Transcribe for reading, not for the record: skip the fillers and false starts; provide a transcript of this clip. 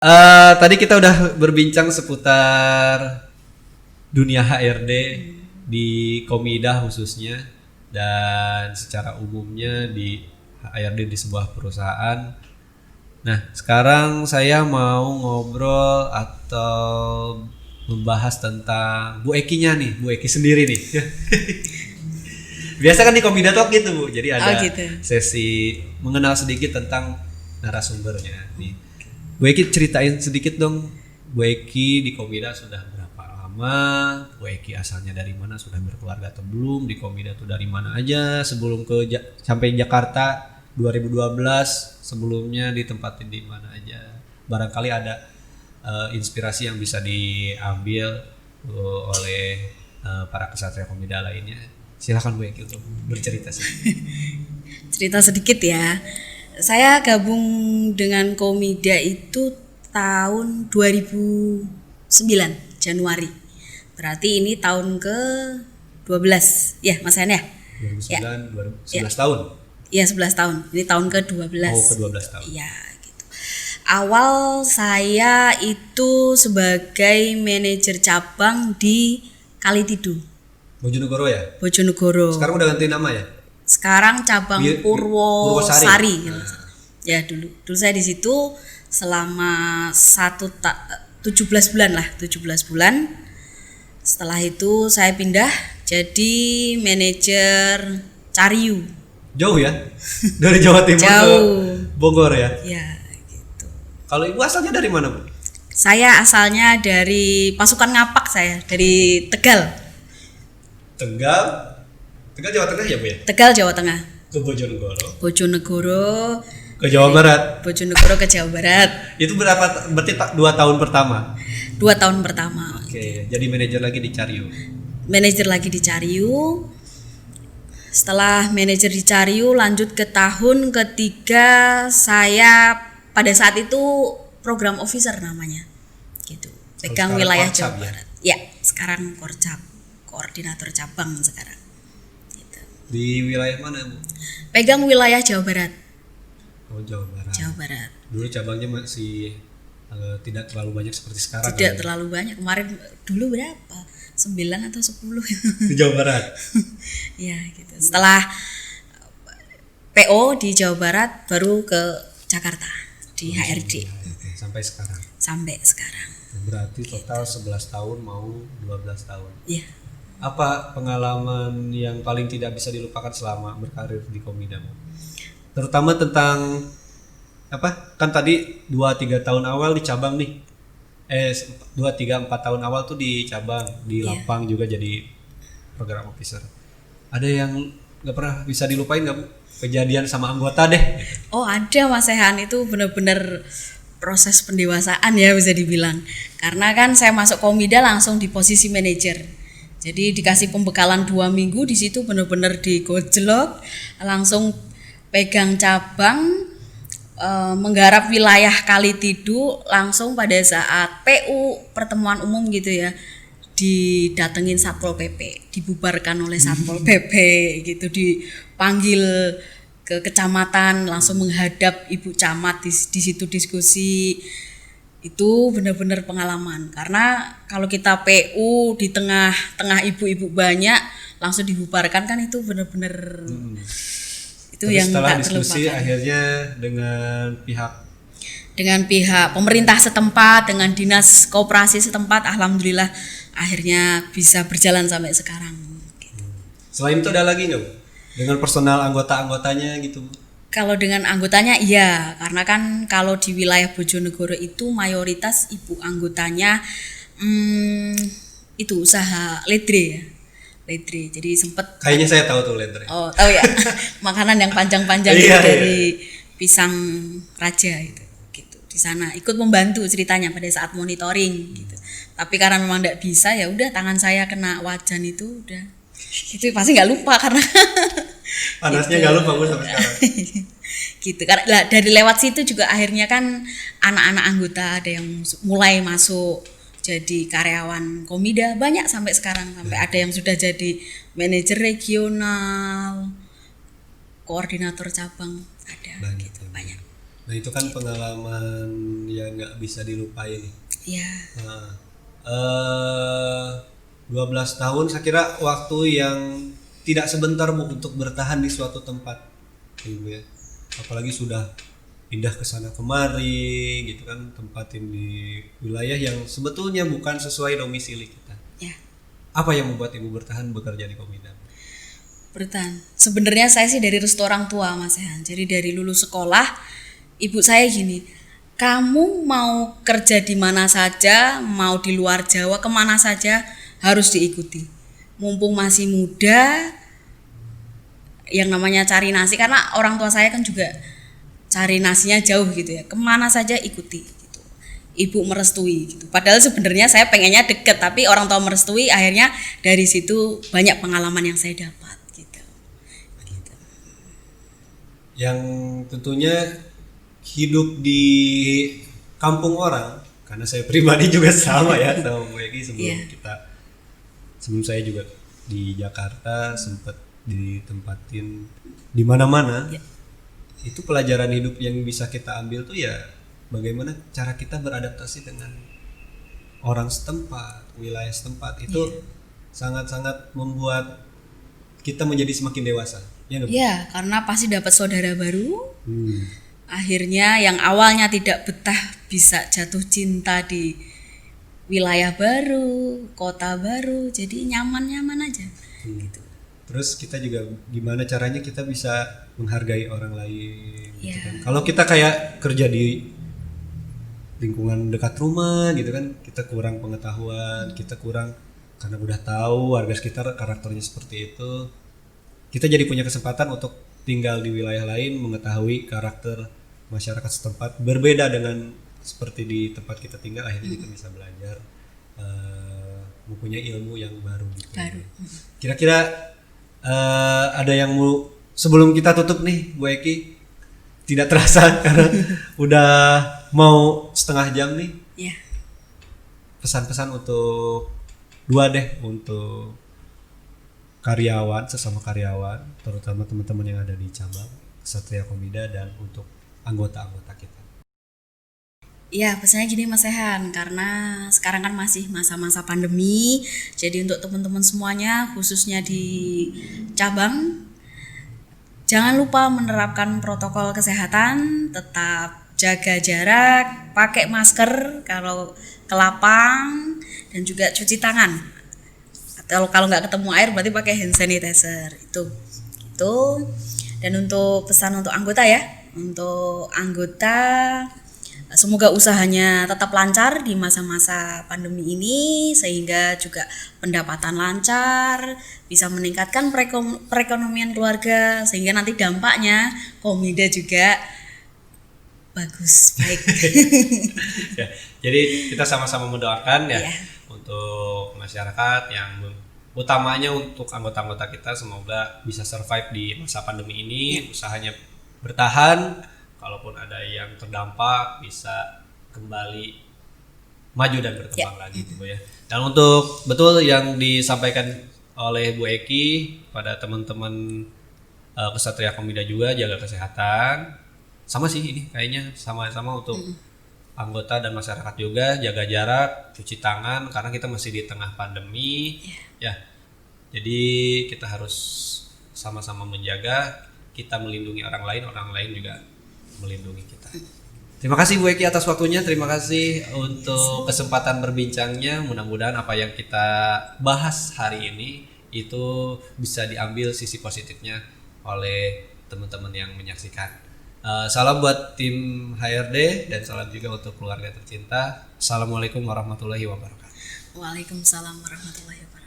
Tadi kita udah berbincang seputar dunia HRD di Komida khususnya dan secara umumnya di HRD di sebuah perusahaan. Nah, sekarang saya mau ngobrol atau membahas tentang Bu Ekinya nih, Bu Eki sendiri nih. Biasa kan di Komida Talk gitu Bu, jadi ada gitu. sesi mengenal sedikit tentang narasumbernya nih. Bu Eki ceritain sedikit dong, Bu Eki di Komida sudah berapa lama, Bu Eki asalnya dari mana, sudah berkeluarga atau belum, di Komida tuh dari mana aja sebelum sampai Jakarta 2012, sebelumnya ditempatin di mana aja. Barangkali ada inspirasi yang bisa diambil oleh para kesatria Komida lainnya. Silakan Bu Eki untuk bercerita sih. Cerita sedikit ya. Saya gabung dengan Komida itu tahun 2009 Januari. Berarti ini tahun ke-12 ya Mas Hen ya? 2009, Ya. 11 tahun. Iya 11 tahun. Ini tahun ke-12. Oh, ke-12 tahun. Iya gitu. Awal saya itu sebagai manajer cabang di Kalitidu, Bojonegoro ya? Bojonegoro. Sekarang udah ganti nama ya? Sekarang cabang Purwosari. Nah. Ya dulu saya di situ selama 17 bulan lah, 17 bulan. Setelah itu saya pindah jadi manajer Cariu. Jauh ya? Dari Jawa Timur Jauh. ke Bogor ya? Ya gitu. Kalau Ibu asalnya dari mana Bu? Saya asalnya dari pasukan Ngapak, saya dari Tegal. Tegal Jawa Tengah ya Bu ya? Tegal Jawa Tengah. Ke Bojonegoro. Bojonegoro Ke Jawa Barat. Bojonegoro ke Jawa Barat. Itu berarti 2 tahun pertama? 2 tahun pertama. Oke, jadi manajer lagi di Cariu. Manajer lagi di Cariu. Setelah manajer di Cariu lanjut ke tahun ketiga, saya pada saat itu program officer namanya. Gitu. Pegang wilayah Jawa Barat. Ya, sekarang Korcap, koordinator cabang sekarang. Gitu. Di wilayah mana Bu? Pegang wilayah Jawa Barat. Oh, Jawa Barat. Jawa Barat. Dulu cabangnya masih tidak terlalu banyak seperti sekarang. Tidak terlalu banyak. Kemarin dulu berapa? 9 atau 10 di Jawa Barat. Ya gitu. Setelah PO di Jawa Barat baru ke Jakarta di HRD. Sampai sekarang. Sampai sekarang. Berarti total 11 tahun mau 12 tahun. Iya. Apa pengalaman yang paling tidak bisa dilupakan selama berkarir di Komida? Terutama tentang apa? Kan tadi 2-3 tahun awal di cabang nih. 2-3-4 tahun awal tuh di cabang, di lapang juga jadi program officer. Ada yang nggak pernah bisa dilupain nggak Bu? Kejadian sama anggota deh. Oh ada Mas Sehan, itu benar-benar proses pendewasaan ya bisa dibilang. Karena kan saya masuk Komida langsung di posisi manajer. Jadi dikasih pembekalan 2 minggu di situ benar-benar digojlok, langsung pegang cabang, menggarap wilayah Kalitidu, langsung pada saat PU pertemuan umum gitu ya, didatengin Satpol PP, dibubarkan oleh Satpol PP gitu, dipanggil ke kecamatan, langsung menghadap Ibu Camat di situ diskusi. Itu benar-benar pengalaman, karena kalau kita PU di tengah ibu-ibu banyak langsung dibubarkan kan itu benar-benar itu. Tapi yang setelah tak diskusi terlupakan. akhirnya dengan pihak pemerintah setempat, dengan dinas koperasi setempat, alhamdulillah akhirnya bisa berjalan sampai sekarang. selain itu ada lagi nggak Bu? Dengan personal anggota-anggotanya gitu Bu? Kalau dengan anggotanya iya, karena kan kalau di wilayah Bojonegoro itu mayoritas ibu anggotanya itu usaha ledre ya. Ledre. Jadi sempet Kayaknya saya tahu tuh ledre. Oh, tahu ya. Makanan yang panjang-panjang Iya, dari pisang raja itu. Gitu. Di sana ikut membantu ceritanya pada saat monitoring gitu. Tapi karena memang enggak bisa, ya udah tangan saya kena wajan itu udah. Itu pasti enggak lupa karena Panasnya nggak lupa Bu sampai sekarang. gitu. Karena dari lewat situ juga akhirnya kan anak-anak anggota ada yang mulai masuk jadi karyawan Komida, banyak sampai sekarang, sampai ada yang sudah jadi manajer regional, koordinator cabang, ada Banyak. gitu, banyak. Nah itu kan pengalaman yang nggak bisa dilupain nih. Ya, Nah, 12 tahun saya kira waktu yang tidak sebentar Bu untuk bertahan di suatu tempat, Ibu ya. Apalagi sudah pindah ke sana kemari gitu kan, tempatin di wilayah yang sebetulnya bukan sesuai domisili kita. ya. Apa yang membuat Ibu bertahan bekerja di Komida? Bertahan. Sebenarnya saya sih dari restu orang tua Mas Ehan. Jadi dari lulus sekolah, ibu saya gini, kamu mau kerja di mana saja, mau di luar Jawa kemana saja harus diikuti. Mumpung masih muda, yang namanya cari nasi, karena orang tua saya kan juga cari nasinya jauh gitu ya, kemana saja ikuti gitu. Ibu merestui gitu. Padahal sebenarnya saya pengennya deket, tapi orang tua merestui, akhirnya dari situ banyak pengalaman yang saya dapat gitu. Yang tentunya hidup di kampung orang, karena saya pribadi juga sama ya sama Bu Eki sebelum saya juga di Jakarta sempat ditempatin di mana-mana. Itu pelajaran hidup yang bisa kita ambil tuh ya bagaimana cara kita beradaptasi dengan orang setempat, wilayah setempat itu sangat-sangat membuat kita menjadi semakin dewasa. Ya nggak, Bu? Ya, karena pasti dapat saudara baru. Akhirnya yang awalnya tidak betah bisa jatuh cinta di wilayah baru, kota baru, jadi nyaman-nyaman aja. Gitu. Terus kita juga gimana caranya kita bisa menghargai orang lain gitu Ya. kan. Kalau kita kayak kerja di lingkungan dekat rumah gitu kan, kita kurang pengetahuan, kita kurang karena udah tahu warga sekitar karakternya seperti itu. Kita jadi punya kesempatan untuk tinggal di wilayah lain, mengetahui karakter masyarakat setempat berbeda dengan seperti di tempat kita tinggal. Akhirnya kita bisa belajar mempunyai ilmu yang baru gitu. Kira-kira ada yang mau sebelum kita tutup nih Bu Eki, tidak terasa karena udah mau setengah jam nih, Ya. pesan-pesan untuk dua deh untuk karyawan, sesama karyawan, terutama teman-teman yang ada di cabang Ksatria Komida dan untuk anggota-anggota kita. Ya, pesannya gini Mas Ehan, karena sekarang kan masih masa-masa pandemi, jadi untuk teman-teman semuanya, khususnya di cabang, jangan lupa menerapkan protokol kesehatan, tetap jaga jarak, pakai masker kalau ke lapang, dan juga cuci tangan. Atau kalau nggak ketemu air berarti pakai hand sanitizer itu. Dan untuk pesan untuk anggota ya, untuk anggota semoga usahanya tetap lancar di masa-masa pandemi ini, sehingga juga pendapatan lancar, bisa meningkatkan perekonomian keluarga, sehingga nanti dampaknya Komida juga bagus, baik. Ya, jadi kita sama-sama mendoakan ya Iya. untuk masyarakat yang utamanya untuk anggota-anggota kita semoga bisa survive di masa pandemi ini, usahanya bertahan. Kalaupun ada yang terdampak bisa kembali maju dan berkembang lagi gitu ya. Dan untuk betul yang disampaikan oleh Bu Eki pada teman-teman Ksatria Komida juga, jaga kesehatan. Sama sih ini kayaknya sama-sama untuk anggota dan masyarakat juga, jaga jarak, cuci tangan karena kita masih di tengah pandemi ya. Jadi kita harus sama-sama menjaga, kita melindungi orang lain juga melindungi kita. Terima kasih Bu Eki atas waktunya, terima kasih untuk kesempatan berbincangnya. Mudah-mudahan apa yang kita bahas hari ini itu bisa diambil sisi positifnya oleh teman-teman yang menyaksikan. Salam buat tim HRD dan salam juga untuk keluarga tercinta. Assalamualaikum warahmatullahi wabarakatuh. Waalaikumsalam warahmatullahi wabarakatuh.